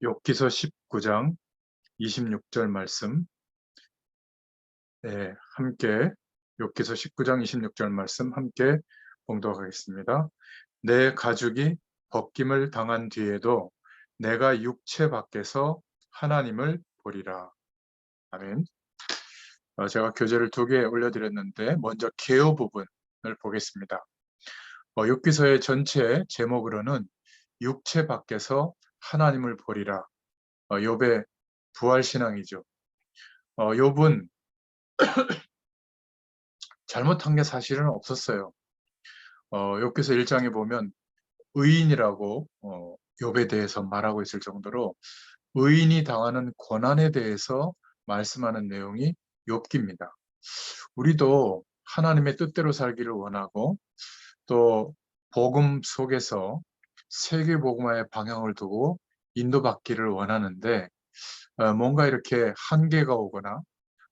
욥기서 19장 26절 말씀, 함께 욥기서 19장 26절 말씀 함께 봉독하겠습니다. 내 가죽이 벗김을 당한 뒤에도 내가 육체 밖에서 하나님을 보리라. 아멘. 제가 교재를 2개 올려드렸는데 먼저 개요 부분을 보겠습니다. 욥기서의 전체 제목으로는 육체 밖에서 하나님을 보리라. 욥의 부활신앙이죠. 욥은 잘못한 게 사실은 없었어요. 욥기서 1장에 보면 의인이라고 욥에 대해서 말하고 있을 정도로 의인이 당하는 고난에 대해서 말씀하는 내용이 욥기입니다. 우리도 하나님의 뜻대로 살기를 원하고 또 복음 속에서 세계 복음화의 방향을 두고 인도받기를 원하는데 뭔가 이렇게 한계가 오거나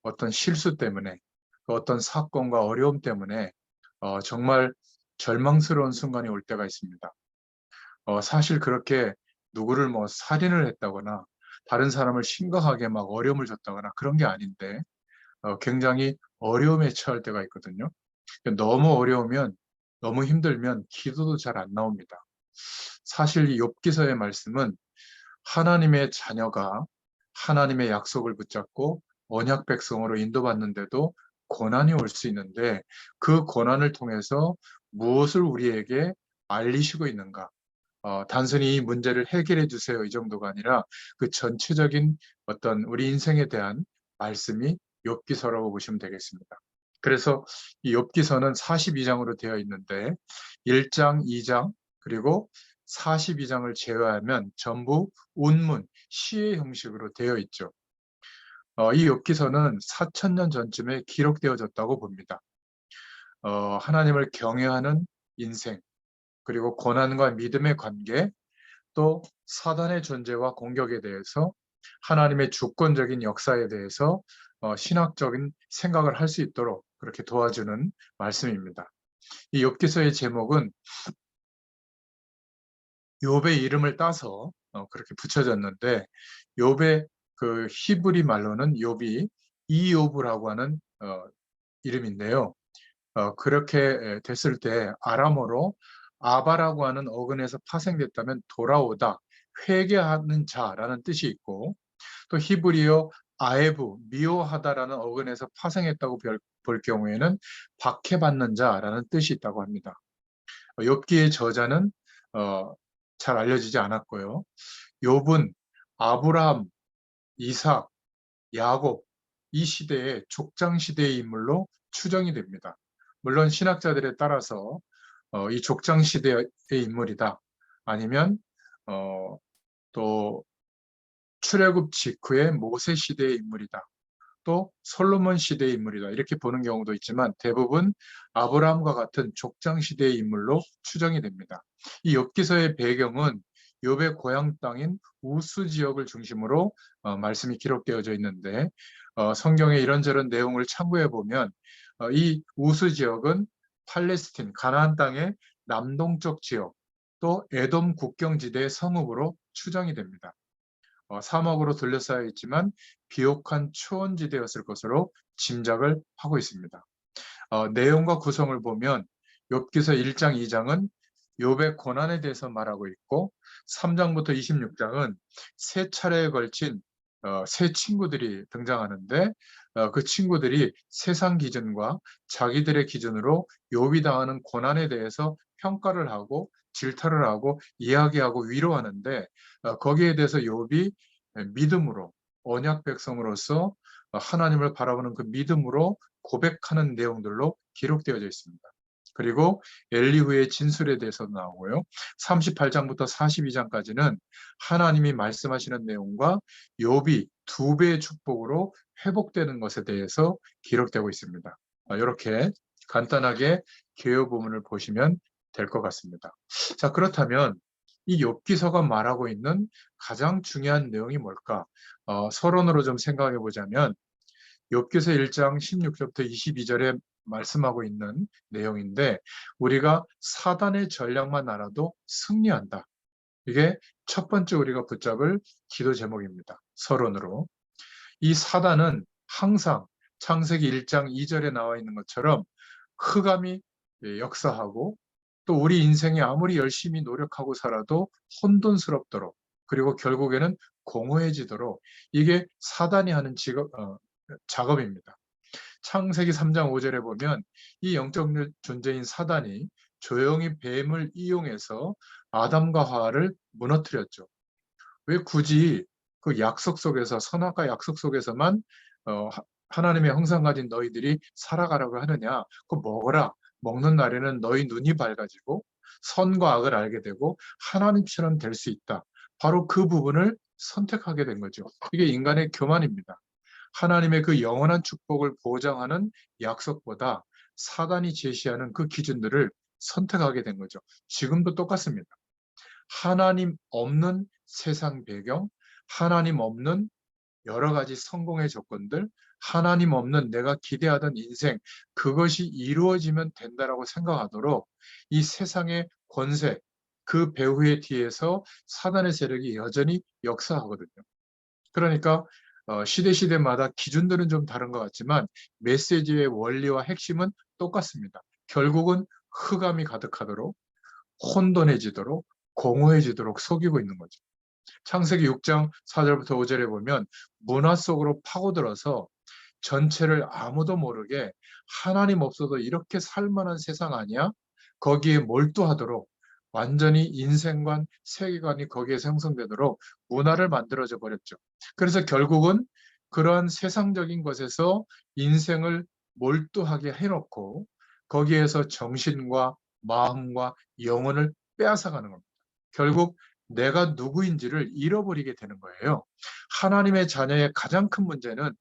어떤 실수 때문에 어떤 사건과 어려움 때문에 정말 절망스러운 순간이 올 때가 있습니다. 사실 그렇게 누구를 살인을 했다거나 다른 사람을 심각하게 막 어려움을 줬다거나 그런 게 아닌데 굉장히 어려움에 처할 때가 있거든요. 너무 어려우면 너무 힘들면 기도도 잘 안 나옵니다. 사실 이 욥기서의 말씀은 하나님의 자녀가 하나님의 약속을 붙잡고 언약 백성으로 인도받는데도 고난이 올 수 있는데 그 고난을 통해서 무엇을 우리에게 알리시고 있는가? 단순히 이 문제를 해결해 주세요 이 정도가 아니라 그 전체적인 어떤 우리 인생에 대한 말씀이 욥기서라고 보시면 되겠습니다. 그래서 이 욥기서는 42장으로 되어 있는데 1장, 2장 그리고 42장을 제외하면 전부 운문, 시의 형식으로 되어 있죠. 이 욥기서는 4000년 전쯤에 기록되어졌다고 봅니다. 하나님을 경외하는 인생, 그리고 고난과 믿음의 관계, 또 사단의 존재와 공격에 대해서 하나님의 주권적인 역사에 대해서 신학적인 생각을 할 수 있도록 그렇게 도와주는 말씀입니다. 이 욥기서의 제목은 욥의 이름을 따서 그렇게 붙여졌는데 욥의 그 히브리 말로는 욥이 이욥이라고 하는 이름인데요. 그렇게 됐을 때 아람어로 아바라고 하는 어근에서 파생됐다면 돌아오다, 회개하는 자라는 뜻이 있고 또 히브리어 아에브, 미워하다라는 어근에서 파생했다고 볼 경우에는 박해받는 자라는 뜻이 있다고 합니다. 욥기의 저자는 잘 알려지지 않았고요. 욥은 아브라함, 이삭, 야곱 이 시대의 족장 시대의 인물로 추정이 됩니다. 물론 신학자들에 따라서 이 족장 시대의 인물이다. 아니면 또 출애굽 직후의 모세 시대의 인물이다. 또 솔로몬 시대의 인물이다. 이렇게 보는 경우도 있지만 대부분 아브라함과 같은 족장 시대의 인물로 추정이 됩니다. 이 욥기서의 배경은 욥의 고향 땅인 우스 지역을 중심으로 말씀이 기록되어져 있는데 성경의 이런저런 내용을 참고해 보면 이 우스 지역은 팔레스틴, 가나안 땅의 남동쪽 지역 또 에돔 국경지대의 성읍으로 추정이 됩니다. 사막으로 둘러싸여 있지만 비옥한 초원지대였을 것으로 짐작을 하고 있습니다. 내용과 구성을 보면 욥기서 1장, 2장은 욥의 고난에 대해서 말하고 있고 3장부터 26장은 세 차례에 걸친 세 친구들이 등장하는데 그 친구들이 세상 기준과 자기들의 기준으로 욥이 당하는 고난에 대해서 평가를 하고 질타를 하고 이야기하고 위로하는데 거기에 대해서 욥이 믿음으로 언약 백성으로서 하나님을 바라보는 그 믿음으로 고백하는 내용들로 기록되어져 있습니다. 그리고 엘리후의 진술에 대해서도 나오고요. 38장부터 42장까지는 하나님이 말씀하시는 내용과 욥이 2배의 축복으로 회복되는 것에 대해서 기록되고 있습니다. 이렇게 간단하게 개요 부분을 보시면 될 것 같습니다. 자, 그렇다면 이 욥기서가 말하고 있는 가장 중요한 내용이 뭘까? 서론으로 좀 생각해 보자면 욥기서 1장 16절부터 22절에 말씀하고 있는 내용인데 우리가 사단의 전략만 알아도 승리한다. 이게 첫 번째 우리가 붙잡을 기도 제목입니다. 서론으로. 이 사단은 항상 창세기 1장 2절에 나와 있는 것처럼 흑암이 역사하고 또 우리 인생에 아무리 열심히 노력하고 살아도 혼돈스럽도록 그리고 결국에는 공허해지도록 이게 사단이 하는 작업입니다. 창세기 3장 5절에 보면 이 영적 존재인 사단이 조용히 뱀을 이용해서 아담과 하와를 무너뜨렸죠. 왜 굳이 그 약속 속에서 선악과 약속 속에서만 하나님의 형상 가진 너희들이 살아가라고 하느냐? 그 먹어라. 먹는 날에는 너희 눈이 밝아지고 선과 악을 알게 되고 하나님처럼 될 수 있다. 바로 그 부분을 선택하게 된 거죠. 이게 인간의 교만입니다. 하나님의 그 영원한 축복을 보장하는 약속보다 사단이 제시하는 그 기준들을 선택하게 된 거죠. 지금도 똑같습니다. 하나님 없는 세상 배경, 하나님 없는 여러 가지 성공의 조건들, 하나님 없는 내가 기대하던 인생, 그것이 이루어지면 된다라고 생각하도록 이 세상의 권세, 그 배후의 뒤에서 사단의 세력이 여전히 역사하거든요. 그러니까 시대마다 기준들은 좀 다른 것 같지만 메시지의 원리와 핵심은 똑같습니다. 결국은 흑암이 가득하도록 혼돈해지도록 공허해지도록 속이고 있는 거죠. 창세기 6장 4절부터 5절에 보면 문화 속으로 파고들어서 전체를 아무도 모르게 하나님 없어도 이렇게 살만한 세상 아니야? 거기에 몰두하도록 완전히 인생관, 세계관이 거기에 형성되도록 문화를 만들어져 버렸죠. 그래서 결국은 그러한 세상적인 것에서 인생을 몰두하게 해놓고 거기에서 정신과 마음과 영혼을 빼앗아가는 겁니다. 결국 내가 누구인지를 잃어버리게 되는 거예요. 하나님의 자녀의 가장 큰 문제는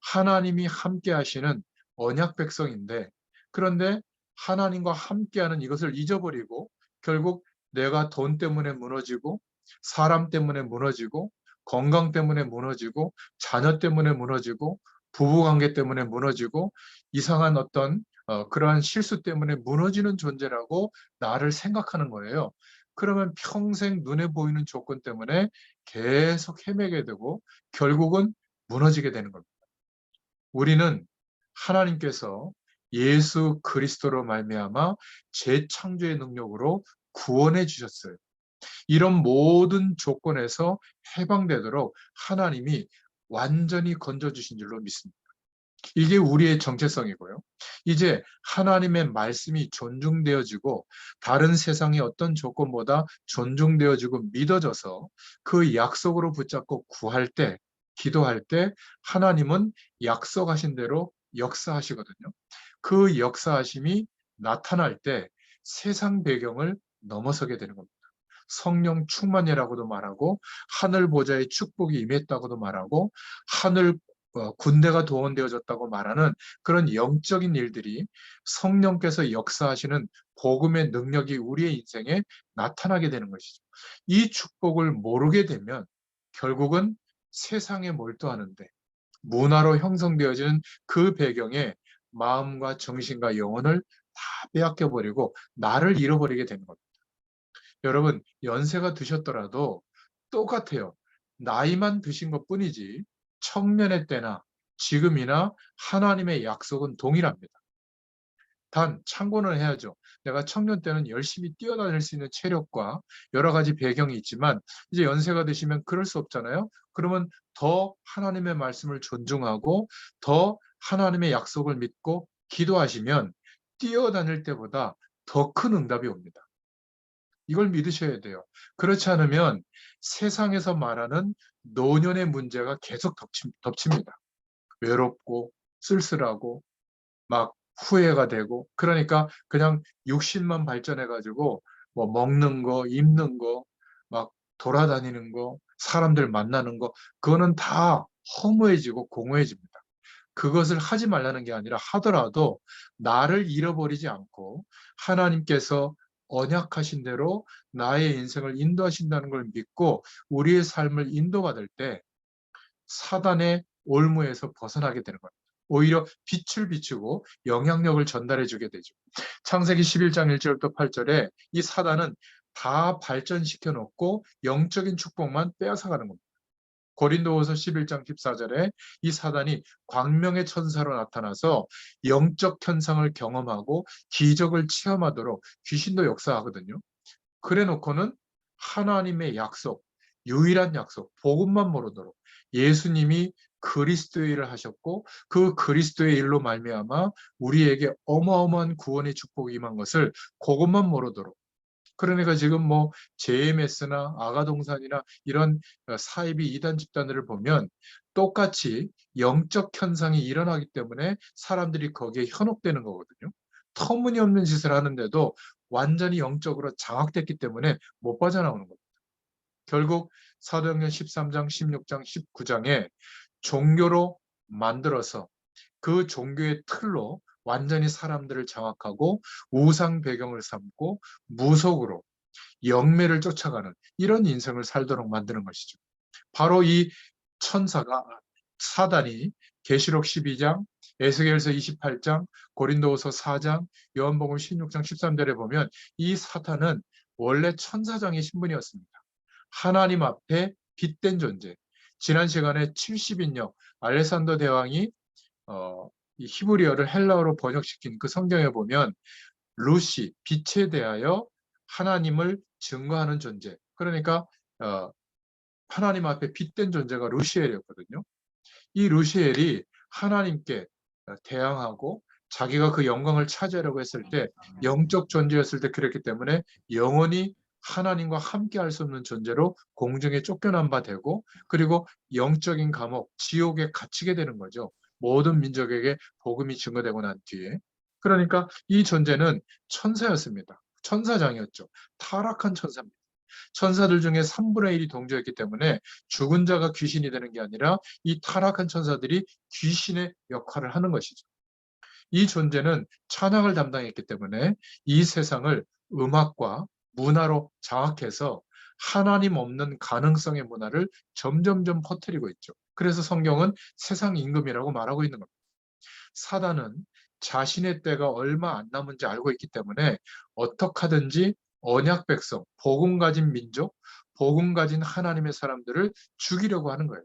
하나님이 함께 하시는 언약 백성인데 그런데 하나님과 함께하는 이것을 잊어버리고 결국 내가 돈 때문에 무너지고 사람 때문에 무너지고 건강 때문에 무너지고 자녀 때문에 무너지고 부부관계 때문에 무너지고 이상한 어떤 그러한 실수 때문에 무너지는 존재라고 나를 생각하는 거예요. 그러면 평생 눈에 보이는 조건 때문에 계속 헤매게 되고 결국은 무너지게 되는 겁니다. 우리는 하나님께서 예수 그리스도로 말미암아 재창조의 능력으로 구원해 주셨어요. 이런 모든 조건에서 해방되도록 하나님이 완전히 건져주신 줄로 믿습니다. 이게 우리의 정체성이고요. 이제 하나님의 말씀이 존중되어지고 다른 세상의 어떤 조건보다 존중되어지고 믿어져서 그 약속으로 붙잡고 구할 때, 기도할 때 하나님은 약속하신 대로 역사하시거든요. 그 역사하심이 나타날 때 세상 배경을 넘어서게 되는 겁니다. 성령 충만이라고도 말하고 하늘 보좌의 축복이 임했다고도 말하고 하늘 군대가 동원되어졌다고 말하는 그런 영적인 일들이 성령께서 역사하시는 복음의 능력이 우리의 인생에 나타나게 되는 것이죠. 이 축복을 모르게 되면 결국은 세상에 몰두하는데 문화로 형성되어지는 그 배경에 마음과 정신과 영혼을 다 빼앗겨버리고 나를 잃어버리게 되는 겁니다. 여러분, 연세가 드셨더라도 똑같아요. 나이만 드신 것 뿐이지 청년의 때나 지금이나 하나님의 약속은 동일합니다. 단 참고는 해야죠. 내가 청년 때는 열심히 뛰어다닐 수 있는 체력과 여러 가지 배경이 있지만 이제 연세가 드시면 그럴 수 없잖아요. 그러면 더 하나님의 말씀을 존중하고 더 하나님의 약속을 믿고 기도하시면 뛰어다닐 때보다 더 큰 응답이 옵니다. 이걸 믿으셔야 돼요. 그렇지 않으면 세상에서 말하는 노년의 문제가 계속 덮칩니다. 외롭고 쓸쓸하고 막 후회가 되고 그러니까 그냥 육신만 발전해가지고 뭐 먹는 거, 입는 거, 막 돌아다니는 거, 사람들 만나는 거 그거는 다 허무해지고 공허해집니다. 그것을 하지 말라는 게 아니라 하더라도 나를 잃어버리지 않고 하나님께서 언약하신 대로 나의 인생을 인도하신다는 걸 믿고 우리의 삶을 인도받을 때 사단의 올무에서 벗어나게 되는 겁니다. 오히려 빛을 비추고 영향력을 전달해 주게 되죠. 창세기 11장 1절부터 8절에 이 사단은 다 발전시켜 놓고 영적인 축복만 빼앗아가는 겁니다. 고린도후서 11장 14절에 이 사단이 광명의 천사로 나타나서 영적 현상을 경험하고 기적을 체험하도록 귀신도 역사하거든요. 그래 놓고는 하나님의 약속, 유일한 약속, 복음만 모르도록 예수님이 그리스도의 일을 하셨고 그 그리스도의 일로 말미암아 우리에게 어마어마한 구원의 축복이 임한 것을 그것만 모르도록, 그러니까 지금 뭐 JMS나 아가동산이나 이런 사이비 이단 집단들을 보면 똑같이 영적 현상이 일어나기 때문에 사람들이 거기에 현혹되는 거거든요. 터무니없는 짓을 하는데도 완전히 영적으로 장악됐기 때문에 못 빠져나오는 겁니다. 결국 사도행전 13장, 16장, 19장에 종교로 만들어서 그 종교의 틀로 완전히 사람들을 장악하고 우상 배경을 삼고 무속으로 영매를 쫓아가는 이런 인생을 살도록 만드는 것이죠. 바로 이 천사가, 사단이 계시록 12장, 에스겔서 28장, 고린도후서 4장, 요한복음 16장 13절에 보면 이 사탄은 원래 천사장의 신분이었습니다. 하나님 앞에 빛된 존재. 지난 시간에 70인역 알레산더 대왕이 이 히브리어를 헬라어로 번역시킨 그 성경에 보면 루시, 빛에 대하여 하나님을 증거하는 존재. 그러니까 어, 하나님 앞에 빛된 존재가 루시엘이었거든요. 이 루시엘이 하나님께 대항하고 자기가 그 영광을 차지하려고 했을 때 영적 존재였을 때 그랬기 때문에 영원히 하나님과 함께 할 수 없는 존재로 공중에 쫓겨난 바 되고, 그리고 영적인 감옥, 지옥에 갇히게 되는 거죠. 모든 민족에게 복음이 증거되고 난 뒤에. 그러니까 이 존재는 천사였습니다. 천사장이었죠. 타락한 천사입니다. 천사들 중에 3분의 1이 동조했기 때문에 죽은 자가 귀신이 되는 게 아니라 이 타락한 천사들이 귀신의 역할을 하는 것이죠. 이 존재는 찬양을 담당했기 때문에 이 세상을 음악과 문화로 장악해서 하나님 없는 가능성의 문화를 점점점 퍼뜨리고 있죠. 그래서 성경은 세상 임금이라고 말하고 있는 겁니다. 사단은 자신의 때가 얼마 안 남은지 알고 있기 때문에 어떻게 하든지 언약 백성, 복음 가진 민족, 복음 가진 하나님의 사람들을 죽이려고 하는 거예요.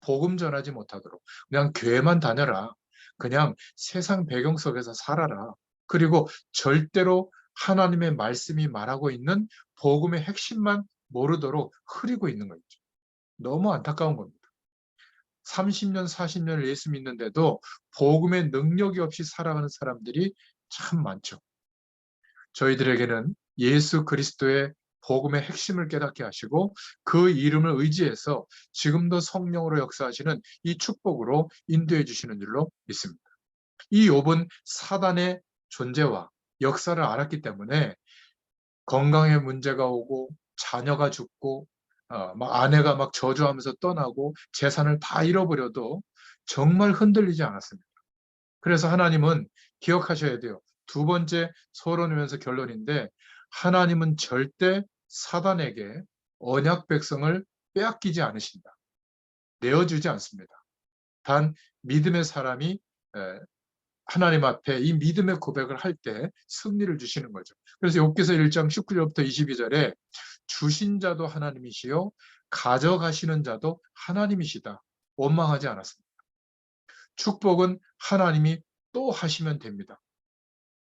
복음 전하지 못하도록. 그냥 교회만 다녀라. 그냥 세상 배경 속에서 살아라. 그리고 절대로 하나님의 말씀이 말하고 있는 복음의 핵심만 모르도록 흐리고 있는 거죠. 너무 안타까운 겁니다. 30년, 40년을 예수 믿는데도 복음의 능력이 없이 살아가는 사람들이 참 많죠. 저희들에게는 예수 그리스도의 복음의 핵심을 깨닫게 하시고 그 이름을 의지해서 지금도 성령으로 역사하시는 이 축복으로 인도해 주시는 줄로 믿습니다. 이 욥은 사단의 존재와 역사를 알았기 때문에 건강에 문제가 오고 자녀가 죽고 막 아내가 막 저주하면서 떠나고 재산을 다 잃어버려도 정말 흔들리지 않았습니다. 그래서 하나님은 기억하셔야 돼요. 두 번째 서론이면서 결론인데, 하나님은 절대 사단에게 언약 백성을 빼앗기지 않으신다. 내어주지 않습니다. 단 믿음의 사람이 하나님 앞에 이 믿음의 고백을 할 때 승리를 주시는 거죠. 그래서 욥기서 1장 19절부터 22절에 주신 자도 하나님이시요 가져가시는 자도 하나님이시다. 원망하지 않았습니다. 축복은 하나님이 또 하시면 됩니다.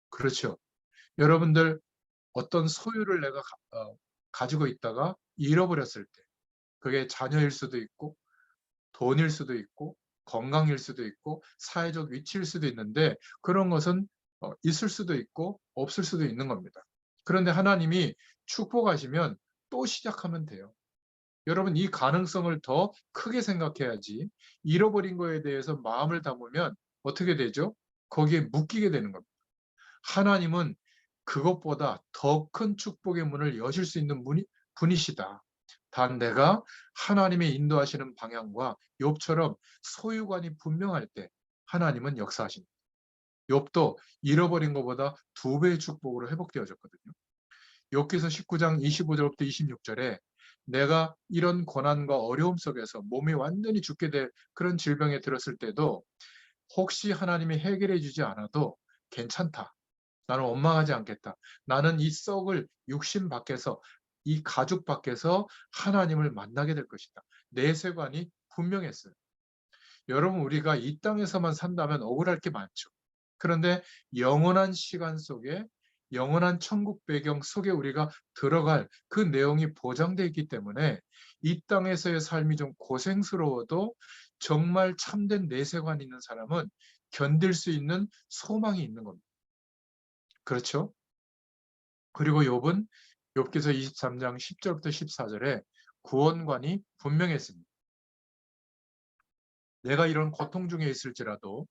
그렇죠. 여러분들 어떤 소유를 내가 가지고 있다가 잃어버렸을 때, 그게 자녀일 수도 있고 돈일 수도 있고 건강일 수도 있고 사회적 위치일 수도 있는데, 그런 것은 있을 수도 있고 없을 수도 있는 겁니다. 그런데 하나님이 축복하시면 또 시작하면 돼요. 여러분, 이 가능성을 더 크게 생각해야지 잃어버린 거에 대해서 마음을 담으면 어떻게 되죠? 거기에 묶이게 되는 겁니다. 하나님은 그것보다 더 큰 축복의 문을 여실 수 있는 분이시다. 단 내가 하나님의 인도하시는 방향과 욥처럼 소유관이 분명할 때 하나님은 역사하십니다. 욥도 잃어버린 것보다 2배의 축복으로 회복되어졌거든요. 욥기서 19장 25절부터 26절에 내가 이런 고난과 어려움 속에서 몸이 완전히 죽게 될 그런 질병에 들었을 때도 혹시 하나님이 해결해 주지 않아도 괜찮다. 나는 원망하지 않겠다. 나는 이 썩을 육신 밖에서, 이 가죽 밖에서 하나님을 만나게 될 것이다. 내세관이 분명했어요. 여러분, 우리가 이 땅에서만 산다면 억울할 게 많죠. 그런데 영원한 시간 속에, 영원한 천국 배경 속에 우리가 들어갈 그 내용이 보장되어 있기 때문에 이 땅에서의 삶이 좀 고생스러워도 정말 참된 내세관 있는 사람은 견딜 수 있는 소망이 있는 겁니다. 그렇죠? 그리고 욥기서 23장 10절부터 14절에 구원관이 분명했습니다. 내가 이런 고통 중에 있을지라도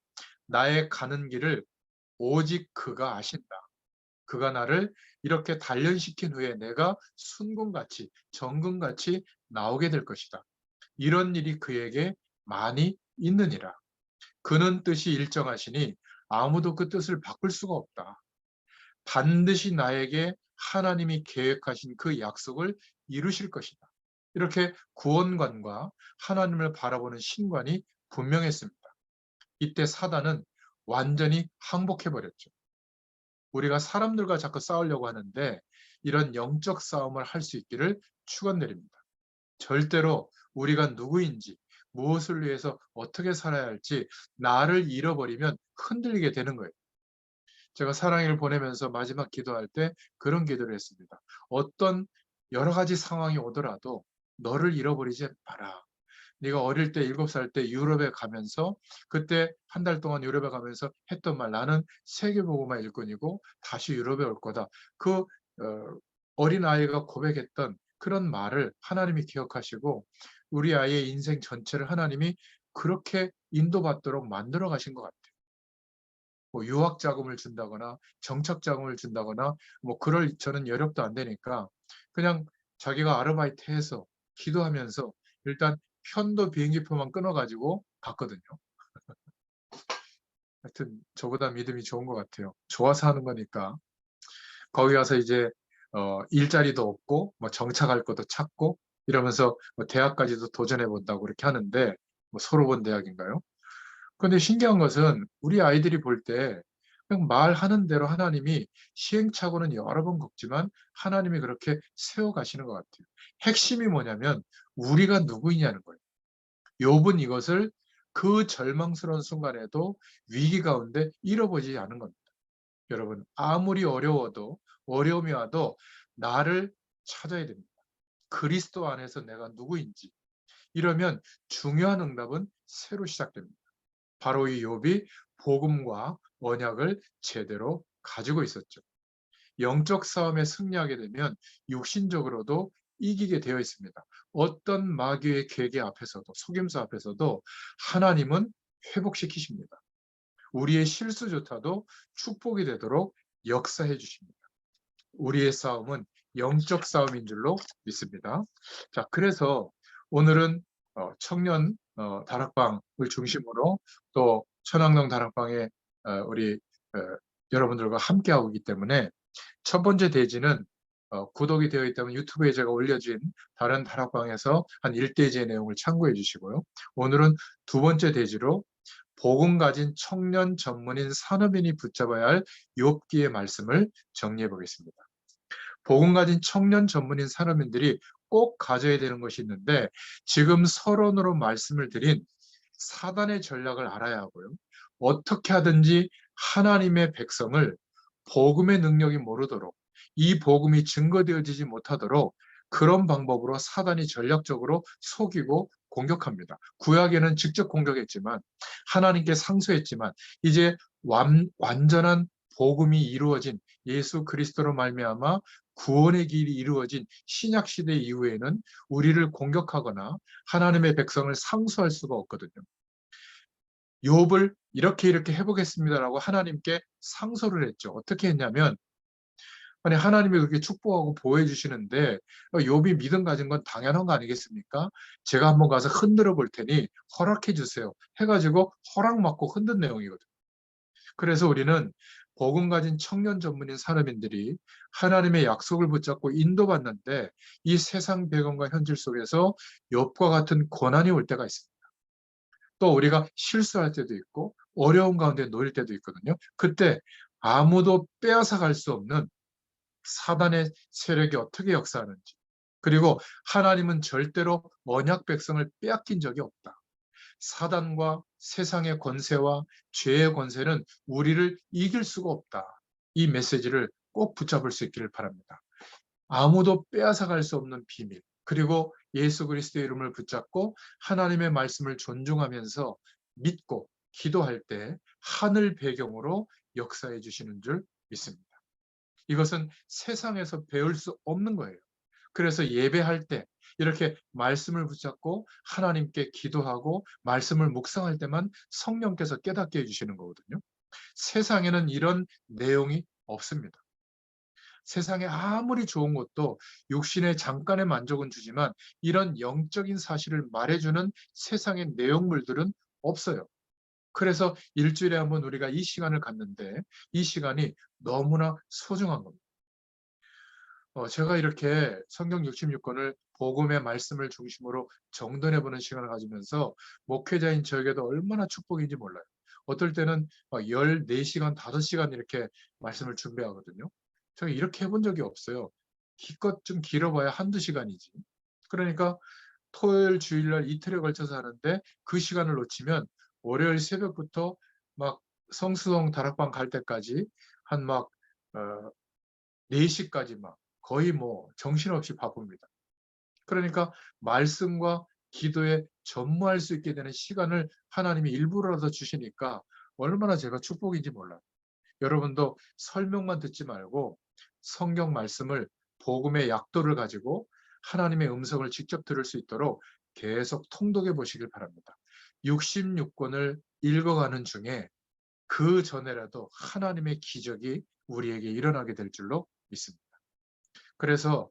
나의 가는 길을 오직 그가 아신다. 그가 나를 이렇게 단련시킨 후에 내가 순금같이 정금같이 나오게 될 것이다. 이런 일이 그에게 많이 있느니라. 그는 뜻이 일정하시니 아무도 그 뜻을 바꿀 수가 없다. 반드시 나에게 하나님이 계획하신 그 약속을 이루실 것이다. 이렇게 구원관과 하나님을 바라보는 신관이 분명했습니다. 이때 사단은 완전히 항복해버렸죠. 우리가 사람들과 자꾸 싸우려고 하는데 이런 영적 싸움을 할 수 있기를 축원드립니다. 절대로 우리가 누구인지, 무엇을 위해서 어떻게 살아야 할지 나를 잃어버리면 흔들리게 되는 거예요. 제가 사랑을 보내면서 마지막 기도할 때 그런 기도를 했습니다. 어떤 여러 가지 상황이 오더라도 너를 잃어버리지 마라. 네가 어릴 때 7살 때 유럽에 가면서 그때 한 달 동안 유럽에 가면서 했던 말, 나는 세계복음화 일꾼이고 다시 유럽에 올 거다. 그 어린 아이가 고백했던 그런 말을 하나님이 기억하시고 우리 아이의 인생 전체를 하나님이 그렇게 인도받도록 만들어 가신 것 같아요. 뭐 유학 자금을 준다거나 정착 자금을 준다거나 뭐 그럴 저는 여력도 안 되니까 그냥 자기가 아르바이트 해서 기도하면서 일단 편도 비행기표만 끊어가지고 갔거든요. 하여튼 저보다 믿음이 좋은 것 같아요. 좋아서 하는 거니까. 거기 가서 이제 일자리도 없고 뭐 정착할 것도 찾고 이러면서 뭐 대학까지도 도전해 본다고 그렇게 하는데 뭐 소로본 대학인가요? 근데 신기한 것은 우리 아이들이 볼 때 그냥 말하는 대로 하나님이 시행착오는 여러 번 겪지만 하나님이 그렇게 세워가시는 것 같아요. 핵심이 뭐냐면 우리가 누구이냐는 거예요. 욥은 이것을 그 절망스러운 순간에도 위기 가운데 잃어보지 않은 겁니다. 여러분, 아무리 어려워도 어려움이 와도 나를 찾아야 됩니다. 그리스도 안에서 내가 누구인지. 이러면 중요한 응답은 새로 시작됩니다. 바로 이 욥이 복음과 언약을 제대로 가지고 있었죠. 영적 싸움에 승리하게 되면 육신적으로도 이기게 되어 있습니다. 어떤 마귀의 계계 앞에서도 속임수 앞에서도 하나님은 회복시키십니다. 우리의 실수조차도 축복이 되도록 역사해 주십니다. 우리의 싸움은 영적 싸움인 줄로 믿습니다. 자, 그래서 오늘은 청년 다락방을 중심으로 또 천왕동 다락방에 우리 여러분들과 함께하고 있기 때문에 첫 번째 대지는 구독이 되어 있다면 유튜브에 제가 올려진 다른 다락방에서 한 1대지의 내용을 참고해 주시고요. 오늘은 두 번째 대지로 복음 가진 청년 전문인 산업인이 붙잡아야 할 욥기의 말씀을 정리해 보겠습니다. 복음 가진 청년 전문인 산업인들이 꼭 가져야 되는 것이 있는데 지금 서론으로 말씀을 드린 사단의 전략을 알아야 하고요. 어떻게 하든지 하나님의 백성을 복음의 능력이 모르도록 이 복음이 증거되어지지 못하도록 그런 방법으로 사단이 전략적으로 속이고 공격합니다. 구약에는 직접 공격했지만 하나님께 상소했지만 이제 완전한 복음이 이루어진 예수 그리스도로 말미암아 구원의 길이 이루어진 신약 시대 이후에는 우리를 공격하거나 하나님의 백성을 상소할 수가 없거든요. 욥을 이렇게 해보겠습니다라고 하나님께 상소를 했죠. 어떻게 했냐면 아니 하나님이 그렇게 축복하고 보호해 주시는데 욥이 믿음 가진 건 당연한 거 아니겠습니까? 제가 한번 가서 흔들어 볼 테니 허락해 주세요. 해가지고 허락 받고 흔든 내용이거든요. 그래서 우리는 복음 가진 청년 전문인 산업인들이 하나님의 약속을 붙잡고 인도받는데 이 세상 배경과 현실 속에서 욥과 같은 고난이 올 때가 있습니다. 또 우리가 실수할 때도 있고 어려운 가운데 놓일 때도 있거든요. 그때 아무도 빼앗아갈 수 없는 사단의 세력이 어떻게 역사하는지, 그리고 하나님은 절대로 언약 백성을 빼앗긴 적이 없다. 사단과 세상의 권세와 죄의 권세는 우리를 이길 수가 없다. 이 메시지를 꼭 붙잡을 수 있기를 바랍니다. 아무도 빼앗아갈 수 없는 비밀, 그리고 예수 그리스도의 이름을 붙잡고 하나님의 말씀을 존중하면서 믿고 기도할 때 하늘 배경으로 역사해 주시는 줄 믿습니다. 이것은 세상에서 배울 수 없는 거예요. 그래서 예배할 때 이렇게 말씀을 붙잡고 하나님께 기도하고 말씀을 묵상할 때만 성령께서 깨닫게 해주시는 거거든요. 세상에는 이런 내용이 없습니다. 세상에 아무리 좋은 것도 육신의 잠깐의 만족은 주지만 이런 영적인 사실을 말해주는 세상의 내용물들은 없어요. 그래서 일주일에 한번 우리가 이 시간을 갖는데 이 시간이 너무나 소중한 겁니다. 제가 이렇게 성경 66권을 복음의 말씀을 중심으로 정돈해보는 시간을 가지면서 목회자인 저에게도 얼마나 축복인지 몰라요. 어떨 때는 14시간, 5시간 이렇게 말씀을 준비하거든요. 제가 이렇게 해본 적이 없어요. 기껏 좀 길어봐야 한두 시간이지. 그러니까 토요일, 주일날 이틀에 걸쳐서 하는데 그 시간을 놓치면 월요일 새벽부터 막 성수동 다락방 갈 때까지 한 막 4시까지 막 거의 뭐 정신없이 바쁩니다. 그러니까 말씀과 기도에 전무할 수 있게 되는 시간을 하나님이 일부러라도 주시니까 얼마나 제가 축복인지 몰라요. 여러분도 설명만 듣지 말고 성경 말씀을 복음의 약도를 가지고 하나님의 음성을 직접 들을 수 있도록 계속 통독해 보시길 바랍니다. 66권을 읽어가는 중에 그 전에라도 하나님의 기적이 우리에게 일어나게 될 줄로 믿습니다. 그래서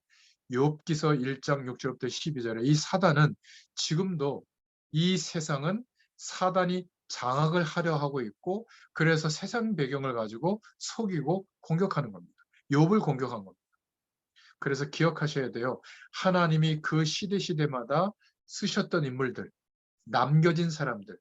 욥기서 1장 6절부터 12절에 이 사단은 지금도 이 세상은 사단이 장악을 하려 하고 있고 그래서 세상 배경을 가지고 속이고 공격하는 겁니다. 욥을 공격한 겁니다. 그래서 기억하셔야 돼요. 하나님이 그 시대마다 쓰셨던 인물들, 남겨진 사람들,